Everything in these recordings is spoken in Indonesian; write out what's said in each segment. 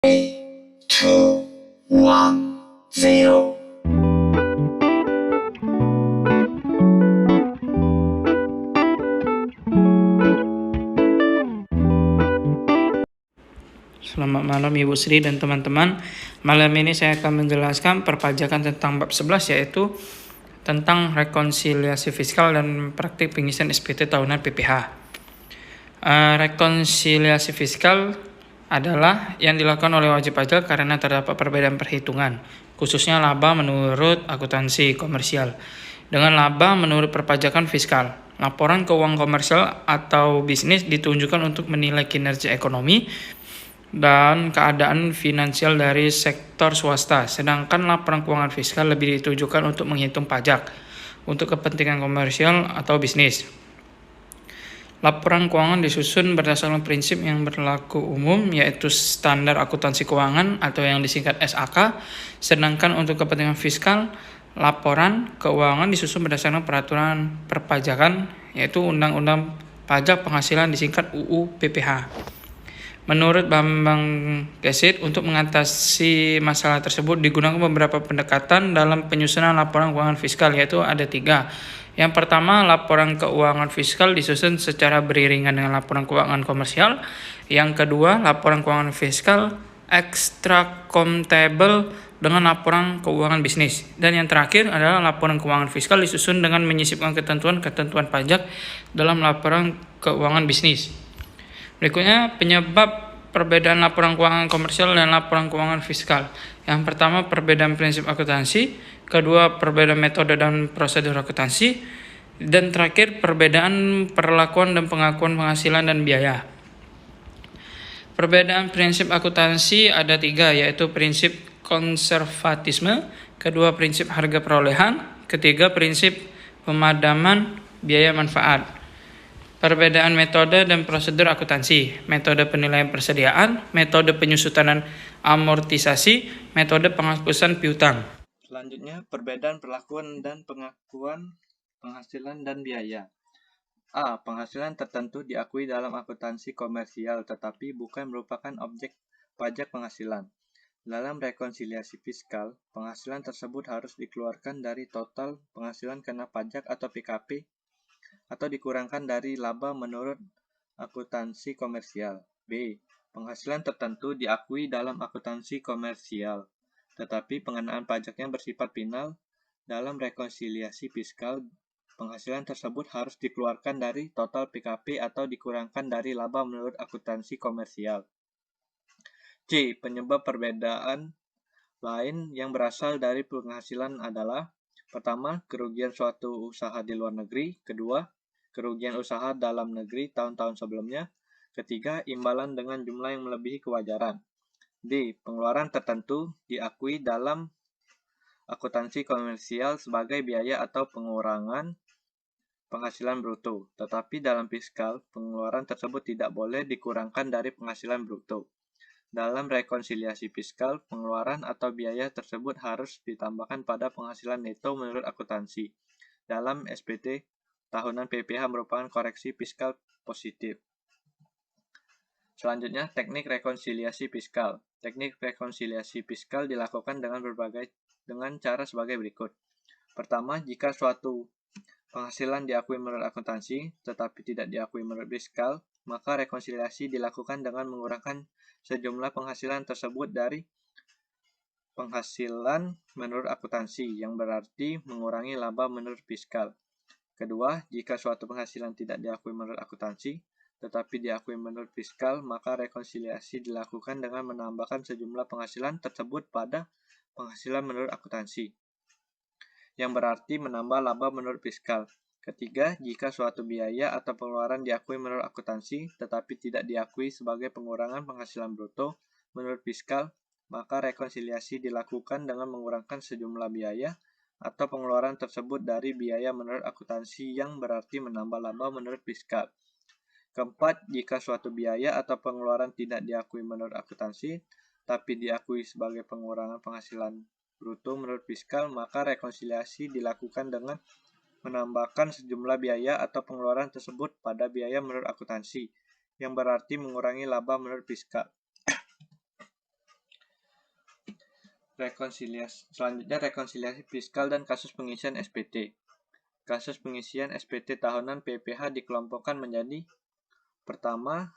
2, 1, 0. Selamat malam Ibu Sri dan teman-teman. Malam ini saya akan menjelaskan perpajakan tentang bab 11, yaitu tentang rekonsiliasi fiskal dan praktik pengisian SPT tahunan PPh. Rekonsiliasi fiskal adalah yang dilakukan oleh wajib pajak karena terdapat perbedaan perhitungan, khususnya laba menurut akuntansi komersial dengan laba menurut perpajakan fiskal. Laporan keuangan komersial atau bisnis ditunjukkan untuk menilai kinerja ekonomi dan keadaan finansial dari sektor swasta, sedangkan laporan keuangan fiskal lebih ditujukan untuk menghitung pajak untuk kepentingan komersial atau bisnis. Laporan keuangan disusun berdasarkan prinsip yang berlaku umum, yaitu standar akuntansi keuangan atau yang disingkat SAK, sedangkan untuk kepentingan fiskal, laporan keuangan disusun berdasarkan peraturan perpajakan, yaitu Undang-Undang Pajak Penghasilan disingkat UU PPh. Menurut Bambang Gesit, untuk mengatasi masalah tersebut digunakan beberapa pendekatan dalam penyusunan laporan keuangan fiskal, yaitu ada 3. Yang pertama, laporan keuangan fiskal disusun secara beriringan dengan laporan keuangan komersial. Yang kedua, laporan keuangan fiskal extra-comptable dengan laporan keuangan bisnis. Dan yang terakhir adalah laporan keuangan fiskal disusun dengan menyisipkan ketentuan-ketentuan pajak dalam laporan keuangan bisnis. Berikutnya, penyebab perbedaan laporan keuangan komersial dan laporan keuangan fiskal. Yang pertama, perbedaan prinsip akuntansi. Kedua, perbedaan metode dan prosedur akuntansi. Dan terakhir, perbedaan perlakuan dan pengakuan penghasilan dan biaya. Perbedaan prinsip akuntansi ada 3, yaitu prinsip konservatisme, kedua prinsip harga perolehan, ketiga prinsip pemadaman biaya manfaat. Perbedaan metode dan prosedur akuntansi, metode penilaian persediaan, metode penyusutan dan amortisasi, metode penghapusan piutang. Selanjutnya, perbedaan perlakuan dan pengakuan penghasilan dan biaya. A. Penghasilan tertentu diakui dalam akuntansi komersial tetapi bukan merupakan objek pajak penghasilan. Dalam rekonsiliasi fiskal, penghasilan tersebut harus dikeluarkan dari total penghasilan kena pajak atau PKP atau dikurangkan dari laba menurut akuntansi komersial. B. Penghasilan tertentu diakui dalam akuntansi komersial, tetapi pengenaan pajaknya bersifat final. Dalam rekonsiliasi fiskal, penghasilan tersebut harus dikeluarkan dari total PKP atau dikurangkan dari laba menurut akuntansi komersial. C. Penyebab perbedaan lain yang berasal dari penghasilan adalah: pertama, kerugian suatu usaha di luar negeri; kedua, kerugian usaha dalam negeri tahun-tahun sebelumnya; ketiga, imbalan dengan jumlah yang melebihi kewajaran. D. Pengeluaran tertentu diakui dalam akuntansi komersial sebagai biaya atau pengurangan penghasilan bruto, tetapi dalam fiskal, pengeluaran tersebut tidak boleh dikurangkan dari penghasilan bruto. Dalam rekonsiliasi fiskal, pengeluaran atau biaya tersebut harus ditambahkan pada penghasilan neto menurut akuntansi. Dalam SPT tahunan PPh merupakan koreksi fiskal positif. Selanjutnya, teknik rekonsiliasi fiskal. Teknik rekonsiliasi fiskal dilakukan dengan cara sebagai berikut. Pertama, jika suatu penghasilan diakui menurut akuntansi, tetapi tidak diakui menurut fiskal, maka rekonsiliasi dilakukan dengan mengurangkan sejumlah penghasilan tersebut dari penghasilan menurut akuntansi, yang berarti mengurangi laba menurut fiskal. Kedua, jika suatu penghasilan tidak diakui menurut akuntansi, tetapi diakui menurut fiskal, maka rekonsiliasi dilakukan dengan menambahkan sejumlah penghasilan tersebut pada penghasilan menurut akuntansi, yang berarti menambah laba menurut fiskal. Ketiga, jika suatu biaya atau pengeluaran diakui menurut akuntansi, tetapi tidak diakui sebagai pengurangan penghasilan bruto menurut fiskal, maka rekonsiliasi dilakukan dengan mengurangkan sejumlah biaya atau pengeluaran tersebut dari biaya menurut akuntansi, yang berarti menambah laba menurut fiskal. Keempat, jika suatu biaya atau pengeluaran tidak diakui menurut akuntansi, tapi diakui sebagai pengurangan penghasilan bruto menurut fiskal, maka rekonsiliasi dilakukan dengan menambahkan sejumlah biaya atau pengeluaran tersebut pada biaya menurut akuntansi, yang berarti mengurangi laba menurut fiskal. Selanjutnya rekonsiliasi fiskal dan kasus pengisian SPT. Kasus pengisian SPT tahunan PPh dikelompokkan menjadi: pertama,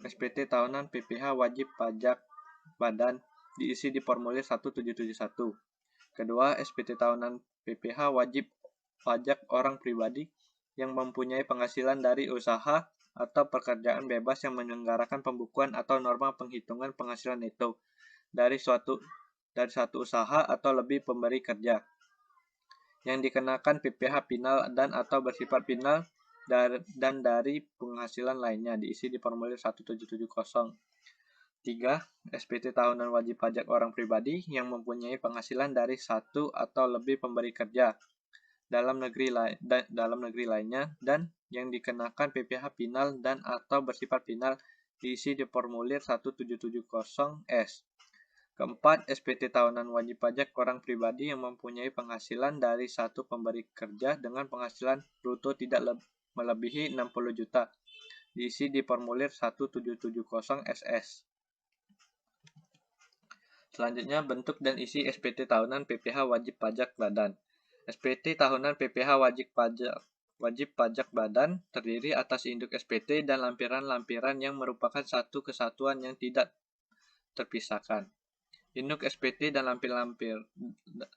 SPT tahunan PPh wajib pajak badan diisi di formulir 1771. Kedua, SPT tahunan PPh wajib pajak orang pribadi yang mempunyai penghasilan dari usaha atau pekerjaan bebas yang menyelenggarakan pembukuan atau norma penghitungan penghasilan neto dari satu usaha atau lebih pemberi kerja, yang dikenakan PPh final dan atau bersifat final dan dari penghasilan lainnya diisi di formulir 1770. 3. SPT tahunan wajib pajak orang pribadi yang mempunyai penghasilan dari satu atau lebih pemberi kerja dalam negeri lainnya dan yang dikenakan PPh final dan atau bersifat final diisi di formulir 1770S. Keempat, SPT tahunan wajib pajak orang pribadi yang mempunyai penghasilan dari satu pemberi kerja dengan penghasilan bruto tidak melebihi 60 juta, diisi di formulir 1770SS. Selanjutnya, bentuk dan isi SPT tahunan PPh wajib pajak badan. SPT tahunan PPh wajib pajak badan terdiri atas induk SPT dan lampiran-lampiran yang merupakan satu kesatuan yang tidak terpisahkan. Induk SPT dan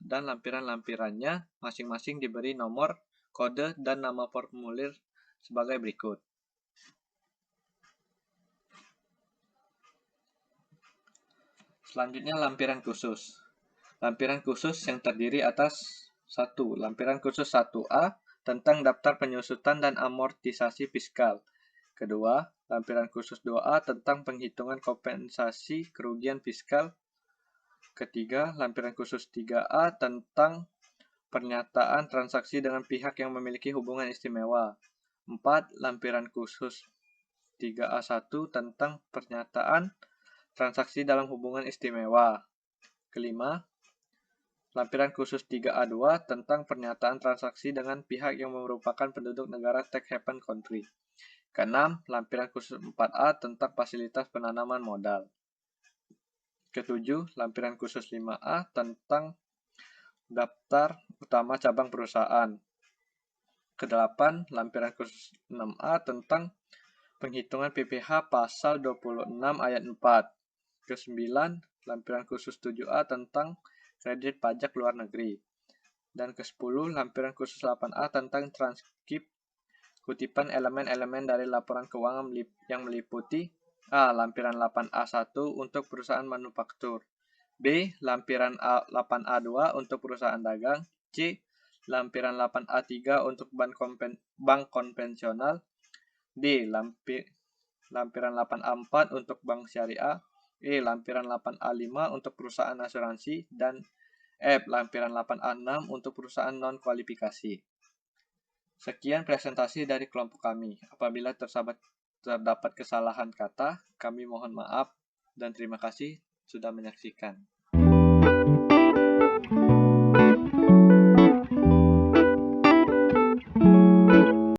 lampiran-lampirannya masing-masing diberi nomor, kode, dan nama formulir sebagai berikut. Selanjutnya, lampiran khusus. Lampiran khusus yang terdiri atas 1. Lampiran khusus 1A tentang daftar penyusutan dan amortisasi fiskal. Kedua, lampiran khusus 2A tentang penghitungan kompensasi kerugian fiskal. Ketiga, lampiran khusus 3A tentang pernyataan transaksi dengan pihak yang memiliki hubungan istimewa. 4. Lampiran khusus 3A1 tentang pernyataan transaksi dalam hubungan istimewa. Kelima, lampiran khusus 3A2 tentang pernyataan transaksi dengan pihak yang merupakan penduduk negara tax haven country. Keenam, lampiran khusus 4A tentang fasilitas penanaman modal. Ketujuh, lampiran khusus 5A tentang daftar utama cabang perusahaan. Kedelapan, lampiran khusus 6A tentang penghitungan PPh pasal 26 ayat 4. Kesembilan, lampiran khusus 7A tentang kredit pajak luar negeri. Dan ke-10, lampiran khusus 8A tentang transkrip kutipan elemen-elemen dari laporan keuangan yang meliputi: A. Lampiran 8A1 untuk perusahaan manufaktur. B. Lampiran 8A2 untuk perusahaan dagang. C. Lampiran 8A3 untuk bank konvensional. D. Lampiran 8A4 untuk bank syariah. E. Lampiran 8A5 untuk perusahaan asuransi. Dan F. Lampiran 8A6 untuk perusahaan non-kualifikasi. Sekian presentasi dari kelompok kami. Apabila terdapat kesalahan kata, kami mohon maaf dan terima kasih sudah menyaksikan.